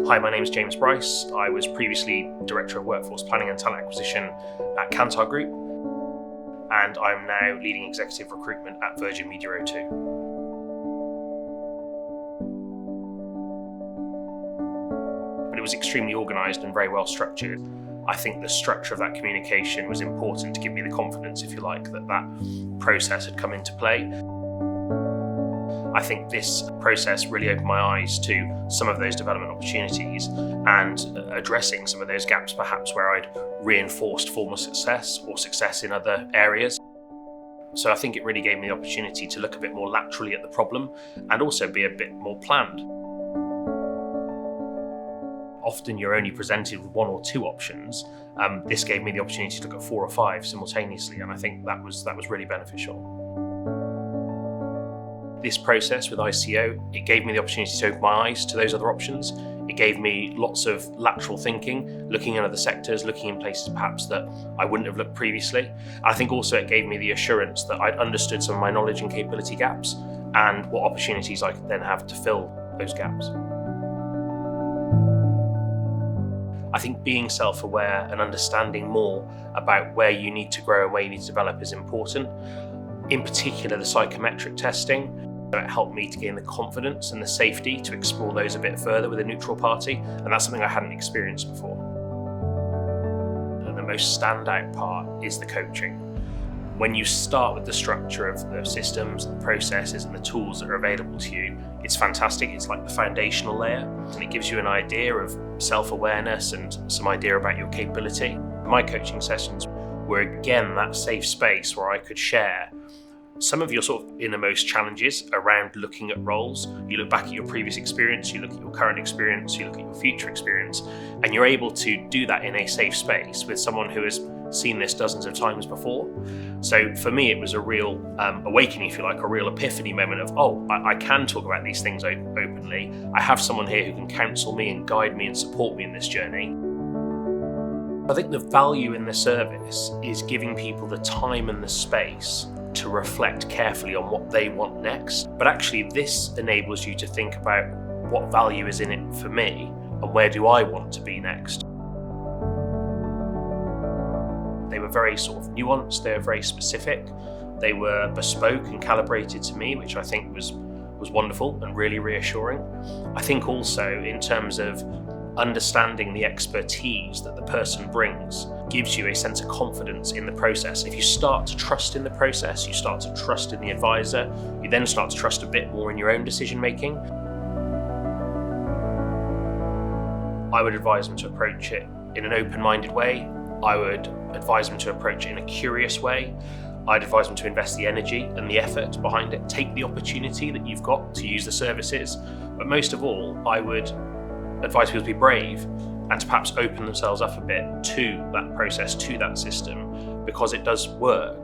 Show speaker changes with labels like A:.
A: Hi, my name is James Bryce. I was previously Director of Workforce Planning and Talent Acquisition at Kantar Group, and I'm now leading executive recruitment at Virgin Media O2. But it was extremely organised and very well structured. I think the structure of that communication was important to give me the confidence, if you like, that process had come into play. I think this process really opened my eyes to some of those development opportunities and addressing some of those gaps perhaps where I'd reinforced former success or success in other areas. So I think it really gave me the opportunity to look a bit more laterally at the problem and also be a bit more planned. Often you're only presented with one or two options. This gave me the opportunity to look at 4 or 5 simultaneously, and I think that was really beneficial. This process with ICEO, it gave me the opportunity to open my eyes to those other options. It gave me lots of lateral thinking, looking at other sectors, looking in places perhaps that I wouldn't have looked previously. I think also it gave me the assurance that I'd understood some of my knowledge and capability gaps and what opportunities I could then have to fill those gaps. I think being self-aware and understanding more about where you need to grow and where you need to develop is important. In particular, the psychometric testing. It helped me to gain the confidence and the safety to explore those a bit further with a neutral party, and that's something I hadn't experienced before. And the most standout part is the coaching. When you start with the structure of the systems, the processes and the tools that are available to you, it's fantastic. It's like the foundational layer, and it gives you an idea of self-awareness and some idea about your capability. My coaching sessions were again that safe space where I could share some of your sort of innermost challenges around looking at roles. You look back at your previous experience, you look at your current experience, you look at your future experience, and you're able to do that in a safe space with someone who has seen this dozens of times before. So for me, it was a real awakening, if you like, a real epiphany moment of, I can talk about these things openly. I have someone here who can counsel me and guide me and support me in this journey. I think the value in the service is giving people the time and the space to reflect carefully on what they want next. But actually this enables you to think about what value is in it for me and where do I want to be next. They were very sort of nuanced, they were very specific, they were bespoke and calibrated to me, which I think was wonderful and really reassuring. I think also in terms of understanding the expertise that the person brings gives you a sense of confidence in the process. If you start to trust in the process, you start to trust in the advisor, you then start to trust a bit more in your own decision making. I would advise them to approach it in an open-minded way. I would advise them to approach it in a curious way. I'd advise them to invest the energy and the effort behind it. Take the opportunity that you've got to use the services. But most of all, I would advise people to be brave and to perhaps open themselves up a bit to that process, to that system, because it does work.